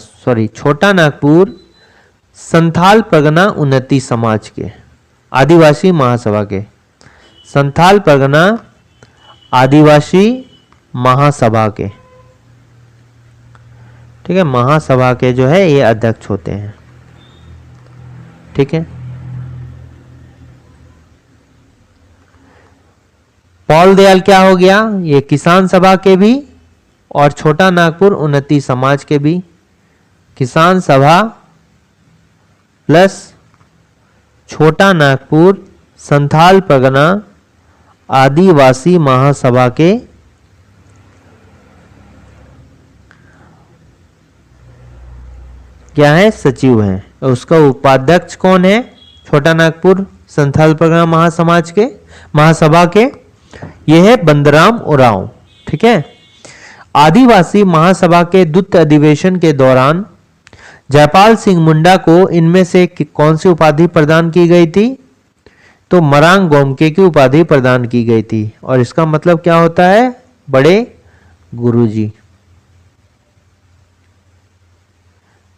छोटा नागपुर संथाल परगना उन्नति समाज के, आदिवासी महासभा के। संथाल परगना आदिवासी महासभा के। ठीक है, महासभा के जो है ये अध्यक्ष होते हैं। ठीक है, पॉल दयाल क्या हो गया? ये किसान सभा के भी और छोटा नागपुर उन्नति समाज के भी। किसान सभा प्लस छोटा नागपुर संथाल परगना आदिवासी महासभा के क्या है? सचिव हैं। उसका उपाध्यक्ष कौन है? छोटा नागपुर संथाल परगना महासभा के ये है बंदराम उरांव। ठीक है, आदिवासी महासभा के द्वितीय अधिवेशन के दौरान जयपाल सिंह मुंडा को इनमें से कौन सी उपाधि प्रदान की गई थी? तो मरांग गोमके की उपाधि प्रदान की गई थी। और इसका मतलब क्या होता है? बड़े गुरुजी।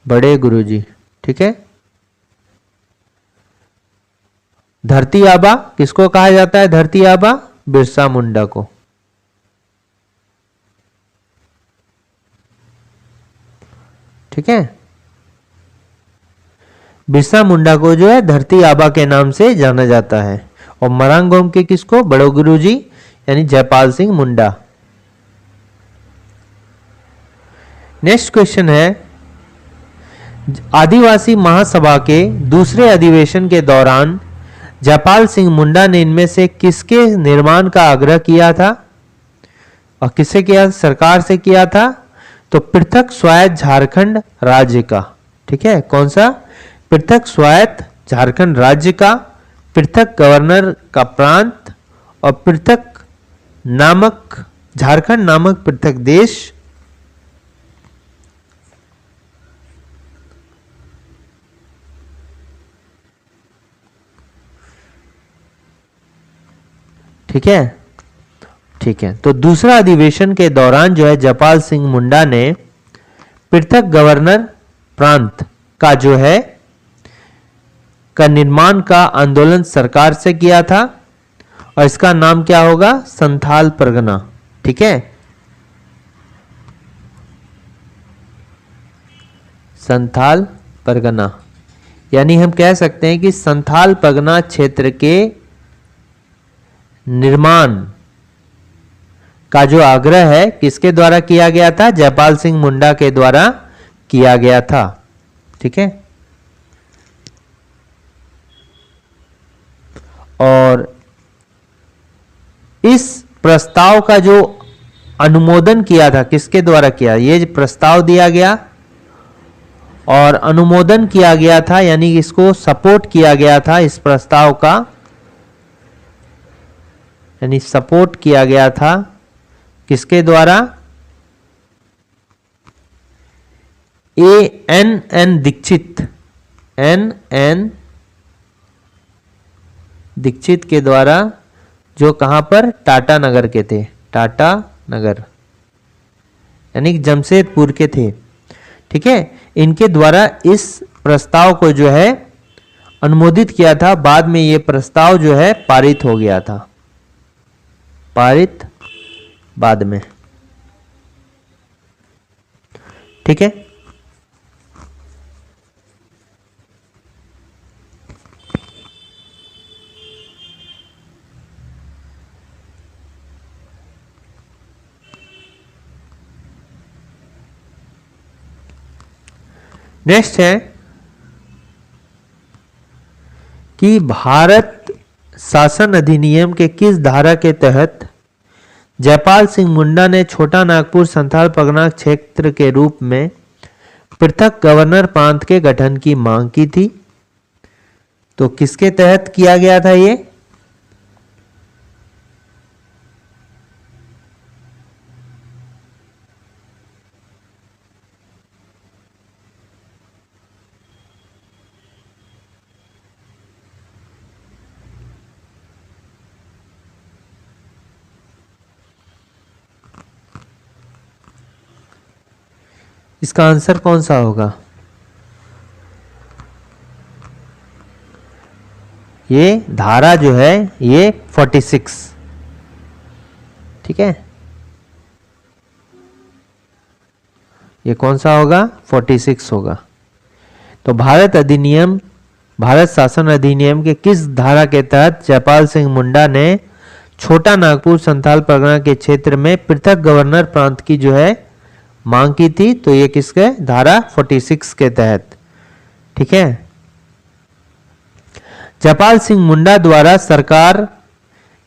बड़े गुरुजी। ठीक है, धरती आबा किसको कहा जाता है? धरती आबा बिरसा मुंडा को। ठीक है, बिरसा मुंडा को जो है धरती आबा के नाम से जाना जाता है। और मरांग गोमके किसको? बड़े गुरुजी यानी जयपाल सिंह मुंडा। नेक्स्ट क्वेश्चन है, आदिवासी महासभा के दूसरे अधिवेशन के दौरान जयपाल सिंह मुंडा ने इनमें से किसके निर्माण का आग्रह किया था? और किससे किया? सरकार से किया था। तो पृथक स्वायत्त झारखंड राज्य का। ठीक है, कौन सा? पृथक स्वायत्त झारखंड राज्य का, पृथक गवर्नर का प्रांत और पृथक नामक झारखंड नामक पृथक देश ठीक है, ठीक है। तो दूसरा अधिवेशन के दौरान जो है जयपाल सिंह मुंडा ने पृथक गवर्नर प्रांत का जो है का निर्माण का आंदोलन सरकार से किया था और इसका नाम क्या होगा, संथाल परगना। ठीक है, संथाल परगना, यानी हम कह सकते हैं कि संथाल परगना क्षेत्र के निर्माण का जो आग्रह है किसके द्वारा किया गया था, जयपाल सिंह मुंडा के द्वारा किया गया था। ठीक है, और इस प्रस्ताव का जो अनुमोदन किया था किसके द्वारा किया, ये प्रस्ताव दिया गया और अनुमोदन किया गया था, यानी इसको सपोर्ट किया गया था इस प्रस्ताव का, यानी सपोर्ट किया गया था किसके द्वारा, एन दीक्षित, एन दीक्षित के द्वारा, जो कहां पर, टाटा नगर के थे, टाटा नगर यानी जमशेदपुर के थे। ठीक है, इनके द्वारा इस प्रस्ताव को जो है अनुमोदित किया था। बाद में यह प्रस्ताव जो है पारित हो गया था, पारित बाद में। ठीक है, नेक्स्ट है कि भारत शासन अधिनियम के किस धारा के तहत जयपाल सिंह मुंडा ने छोटा नागपुर संथाल परगना क्षेत्र के रूप में पृथक गवर्नर प्रांत के गठन की मांग की थी। तो किसके तहत किया गया था ये, इसका आंसर कौन सा होगा, ये धारा जो है ये 46। ठीक है, ये कौन सा होगा, 46 होगा। तो भारत अधिनियम, भारत शासन अधिनियम के किस धारा के तहत जयपाल सिंह मुंडा ने छोटा नागपुर संथाल परगना के क्षेत्र में पृथक गवर्नर प्रांत की जो है मांग की थी, तो ये किसके, धारा 46 के तहत। ठीक है, जयपाल सिंह मुंडा द्वारा सरकार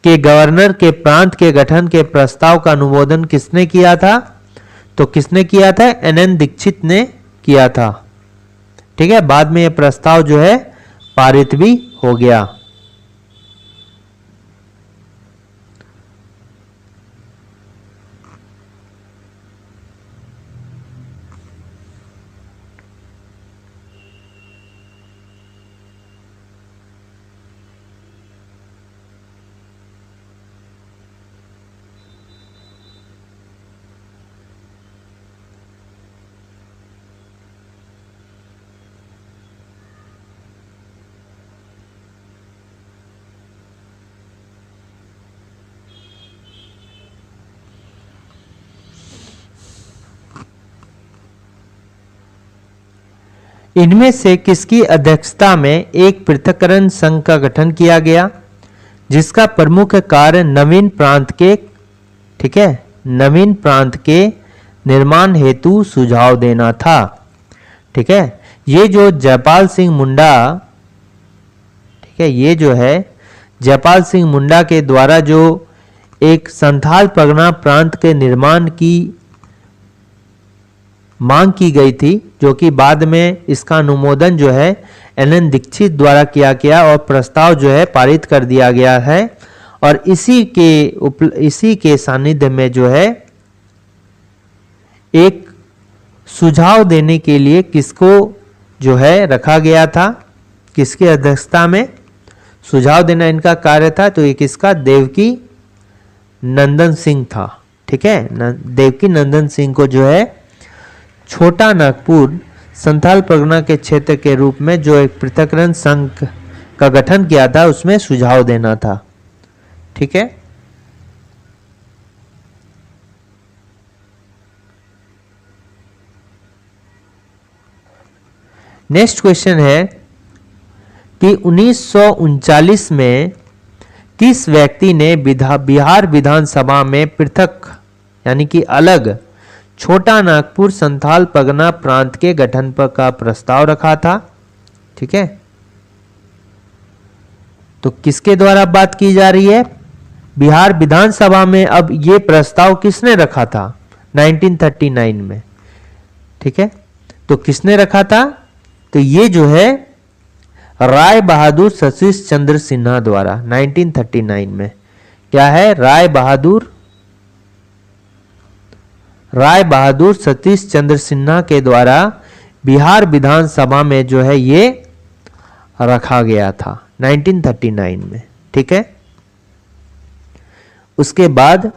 के गवर्नर के प्रांत के गठन के प्रस्ताव का अनुमोदन किसने किया था, तो किसने किया था, एन दीक्षित ने किया था। ठीक है, बाद में यह प्रस्ताव जो है पारित भी हो गया। इनमें से किसकी अध्यक्षता में एक पृथक्करण संघ का गठन किया गया, जिसका प्रमुख कार्य नवीन प्रांत के, ठीक है, नवीन प्रांत के निर्माण हेतु सुझाव देना था। ठीक है, ये जो जयपाल सिंह मुंडा, ठीक है, ये जो है जयपाल सिंह मुंडा के द्वारा जो एक संथाल परगना प्रांत के निर्माण की मांग की गई थी, जो कि बाद में इसका अनुमोदन जो है एन दीक्षित द्वारा किया गया और प्रस्ताव जो है पारित कर दिया गया है। और इसी के सानिध्य में जो है एक सुझाव देने के लिए किसको जो है रखा गया था, किसकी अध्यक्षता में सुझाव देना इनका कार्य था, तो ये किसका, देवकी नंदन सिंह था। ठीक है, देवकी नंदन सिंह को जो है छोटा नागपुर संथाल परगना के क्षेत्र के रूप में जो एक पृथकरण संघ का गठन किया था उसमें सुझाव देना था। ठीक है, नेक्स्ट क्वेश्चन है कि 1939 में किस व्यक्ति ने बिहार विधानसभा में पृथक यानी कि अलग छोटा नागपुर संथाल परगना प्रांत के गठन पर का प्रस्ताव रखा था। ठीक है, तो किसके द्वारा बात की जा रही है? बिहार विधानसभा में अब ये प्रस्ताव किसने रखा था? 1939 में। ठीक है, तो किसने रखा था? तो ये जो है राय बहादुर सतीश चंद्र सिन्हा द्वारा 1939 में। क्या है? राय बहादुर सतीश चंद्र सिन्हा के द्वारा बिहार विधानसभा में जो है ये रखा गया था 1939 में। ठीक है, उसके बाद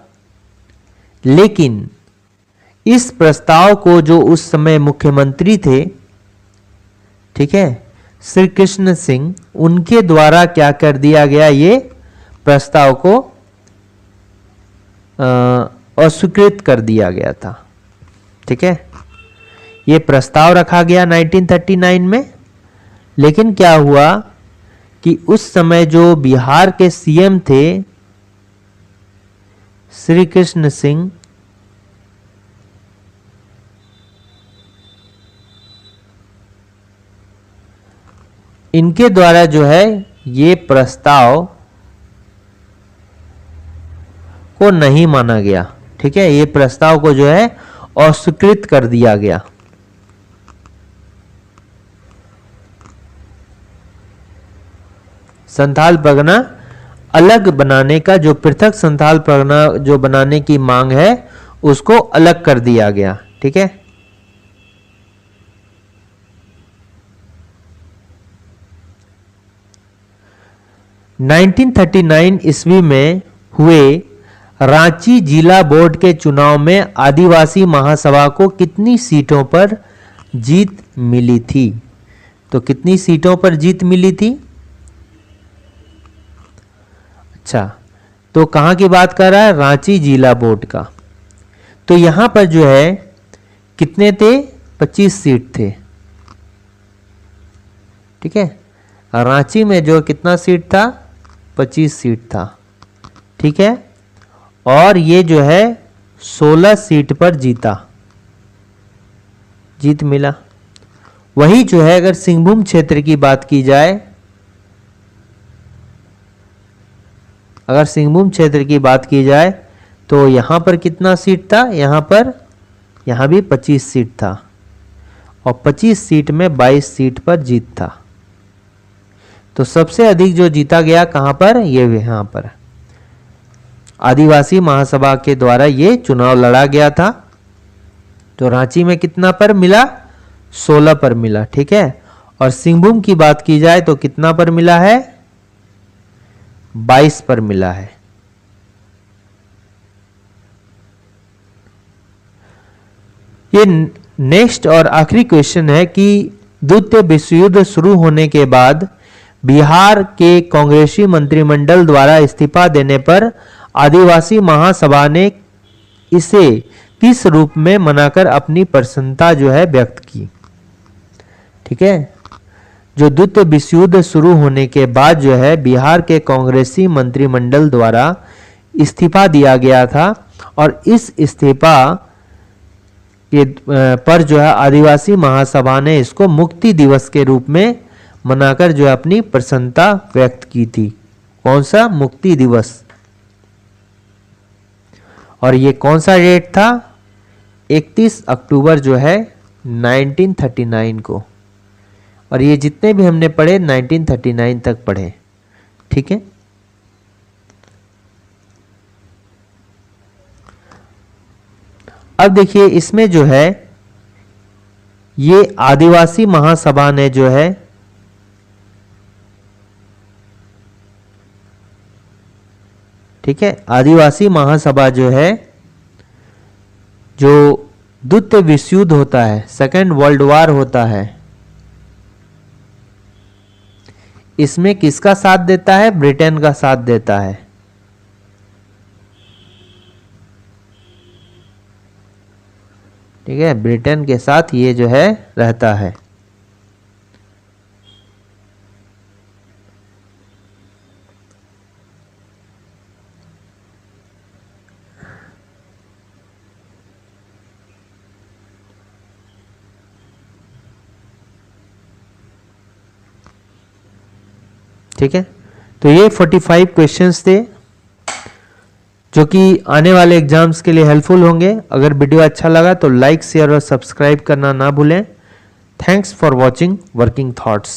लेकिन इस प्रस्ताव को जो उस समय मुख्यमंत्री थे, ठीक है, श्री कृष्ण सिंह, उनके द्वारा क्या कर दिया गया? ये प्रस्ताव को अस्वीकृत कर दिया गया था। ठीक है, ये प्रस्ताव रखा गया 1939 में, लेकिन क्या हुआ कि उस समय जो बिहार के सीएम थे श्री कृष्ण सिंह, इनके द्वारा जो है ये प्रस्ताव को नहीं माना गया। ठीक है, ये प्रस्ताव को जो है अस्वीकृत कर दिया गया। संथाल परगना अलग बनाने का, जो पृथक संथाल परगना जो बनाने की मांग है उसको अलग कर दिया गया। ठीक है, (1939) ईस्वी में हुए रांची जिला बोर्ड के चुनाव में आदिवासी महासभा को कितनी सीटों पर जीत मिली थी? तो कितनी सीटों पर जीत मिली थी? अच्छा, तो कहां की बात कर रहा है? रांची जिला बोर्ड का। तो यहां पर जो है कितने थे? 25 सीट थे। ठीक है, रांची में जो कितना सीट था? 25 सीट था। ठीक है, और ये जो है 16 सीट पर जीत मिला। वही जो है अगर सिंहभूम क्षेत्र की बात की जाए, अगर सिंहभूम क्षेत्र की बात की जाए तो यहां पर कितना सीट था? यहां भी 25 सीट था, और 25 सीट में 22 सीट पर जीत था। तो सबसे अधिक जो जीता गया कहां पर? ये यहां पर आदिवासी महासभा के द्वारा ये चुनाव लड़ा गया था। तो रांची में कितना पर मिला? 16 पर मिला। ठीक है, और सिंहभूम की बात की जाए तो कितना पर मिला है? 22 पर मिला है। ये नेक्स्ट और आखिरी क्वेश्चन है कि द्वितीय विश्व युद्ध शुरू होने के बाद बिहार के कांग्रेसी मंत्रिमंडल द्वारा इस्तीफा देने पर आदिवासी महासभा ने इसे किस रूप में मनाकर अपनी प्रसन्नता जो है व्यक्त की? ठीक है, जो द्वितीय विश्व युद्ध शुरू होने के बाद जो है बिहार के कांग्रेसी मंत्रिमंडल द्वारा इस्तीफा दिया गया था, और इस इस्तीफा के पर जो है आदिवासी महासभा ने इसको मुक्ति दिवस के रूप में मनाकर जो है अपनी प्रसन्नता व्यक्त की थी। कौन सा? मुक्ति दिवस। और ये कौन सा डेट था? 31 अक्टूबर जो है 1939 को। और ये जितने भी हमने पढ़े 1939 तक पढ़े। ठीक है, अब देखिए इसमें जो है ये आदिवासी महासभा ने जो है ठीक है, आदिवासी महासभा जो है, जो द्वितीय विश्व युद्ध होता है, सेकेंड वर्ल्ड वॉर होता है, इसमें किसका साथ देता है? ब्रिटेन का साथ देता है। ठीक है, ब्रिटेन के साथ ये जो है रहता है। ठीक है, तो ये 45 क्वेश्चंस थे जो कि आने वाले एग्जाम्स के लिए हेल्पफुल होंगे। अगर वीडियो अच्छा लगा तो लाइक, शेयर और सब्सक्राइब करना ना भूलें। Thanks for watching working thoughts.